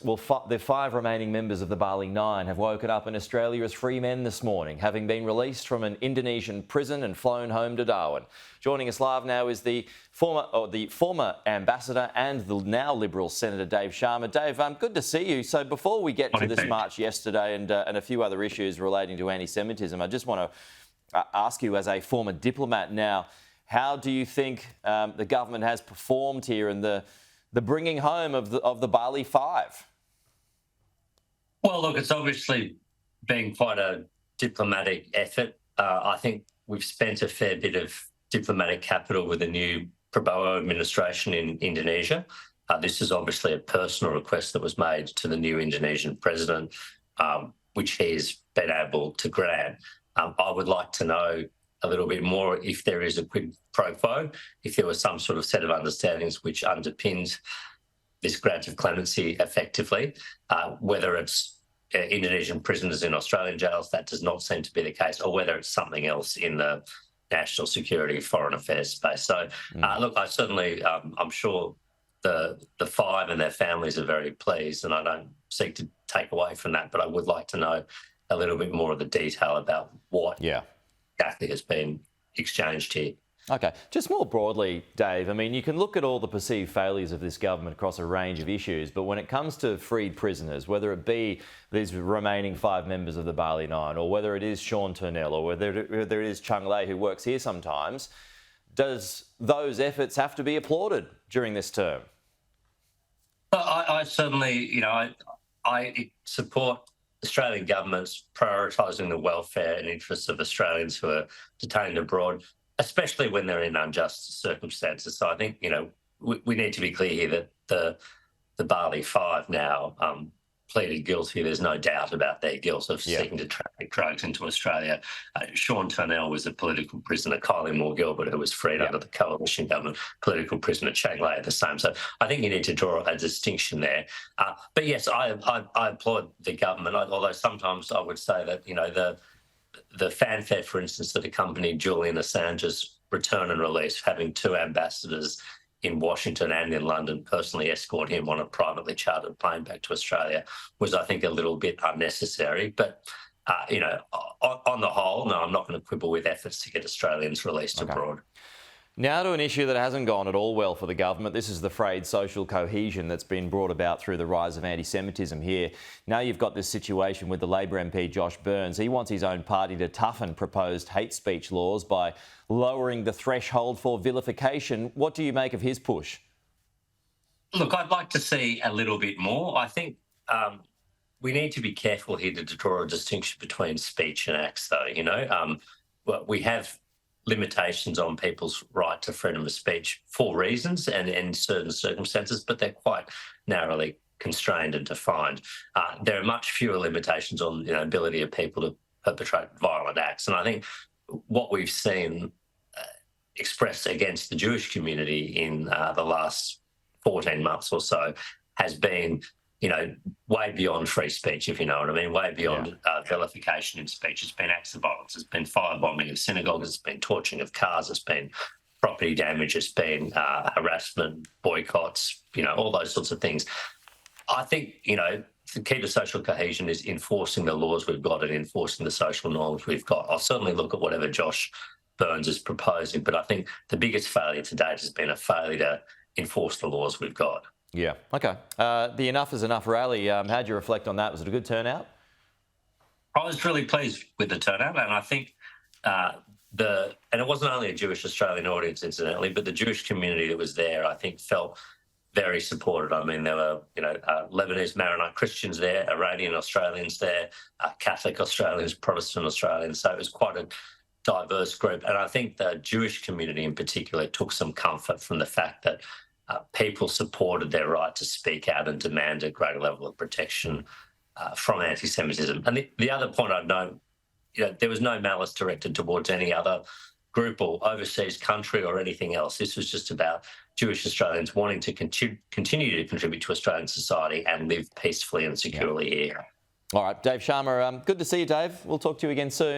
Well, the 5 remaining members of the Bali Nine have woken up in Australia as free men this morning, having been released from an Indonesian prison and flown home to Darwin. Joining us live now is the former ambassador and the now Liberal Senator Dave Sharma. Dave, good to see you. So before we get to this march yesterday and a few other issues relating to anti-Semitism, I just want to ask you, as a former diplomat now, how do you think the government has performed here in the bringing home of the Bali Five? Well, look, it's obviously been quite a diplomatic effort. I think we've spent a fair bit of diplomatic capital with the new Prabowo administration in Indonesia. This is obviously a personal request that was made to the new Indonesian president, which he's been able to grant. I would like to know a little bit more if there is a quid pro quo, if there was some sort of set of understandings which underpins this grant of clemency effectively, whether it's Indonesian prisoners in Australian jails, that does not seem to be the case, or whether it's something else in the national security, foreign affairs space. So, look, I certainly, I'm sure the 5 and their families are very pleased, and I don't seek to take away from that, but I would like to know a little bit more of the detail about what exactly has been exchanged here. Okay, just more broadly, Dave, I mean, you can look at all the perceived failures of this government across a range of issues, but when it comes to freed prisoners, whether it be these remaining 5 members of the Bali Nine, or whether it is Sean Turnell, or whether it is Chung Lei, who works here sometimes, does those efforts have to be applauded during this term? I certainly, I support Australian governments prioritising the welfare and interests of Australians who are detained abroad, especially when they're in unjust circumstances. So I think, we need to be clear here that the Bali Five now pleaded guilty. There's no doubt about their guilt of seeking to traffic drugs into Australia. Sean Turnell was a political prisoner. Kylie Moore-Gilbert, who was freed under the coalition government, political prisoner. Chung Lei the same. So I think you need to draw a distinction there. But yes, I applaud the government, although sometimes I would say that, the fanfare, for instance, that accompanied Julian Assange's return and release, having 2 ambassadors in Washington and in London personally escort him on a privately chartered plane back to Australia, was, I think, a little bit unnecessary. But, on the whole, no, I'm not going to quibble with efforts to get Australians released abroad. Now to an issue that hasn't gone at all well for the government. This is the frayed social cohesion that's been brought about through the rise of anti-Semitism here. Now you've got this situation with the Labor MP Josh Burns. He wants his own party to toughen proposed hate speech laws by lowering the threshold for vilification. What do you make of his push? Look, I'd like to see a little bit more. I think we need to be careful here to draw a distinction between speech and acts, though. We have limitations on people's right to freedom of speech for reasons and in certain circumstances, but they're quite narrowly constrained and defined. There are much fewer limitations on the ability of people to perpetrate violent acts. And I think what we've seen expressed against the Jewish community in the last 14 months or so has been way beyond free speech, if you know what I mean, way beyond vilification in speech. It's been acts of violence. It's been firebombing of synagogues. It's been torching of cars. It's been property damage. It's been harassment, boycotts, all those sorts of things. I think, the key to social cohesion is enforcing the laws we've got and enforcing the social norms we've got. I'll certainly look at whatever Josh Burns is proposing, but I think the biggest failure to date has been a failure to enforce the laws we've got. Yeah, okay. The Enough is Enough rally, how'd you reflect on that? Was it a good turnout? I was really pleased with the turnout, and I think and it wasn't only a Jewish Australian audience, incidentally, but the Jewish community that was there, I think, felt very supported. I mean, there were, Lebanese Maronite Christians there, Iranian Australians there, Catholic Australians, Protestant Australians. So it was quite a diverse group. And I think the Jewish community in particular took some comfort from the fact that people supported their right to speak out and demand a greater level of protection from anti-Semitism. And the other point I'd note, there was no malice directed towards any other group or overseas country or anything else. This was just about Jewish Australians wanting to continue to contribute to Australian society and live peacefully and securely here. All right, Dave Sharma, good to see you, Dave. We'll talk to you again soon.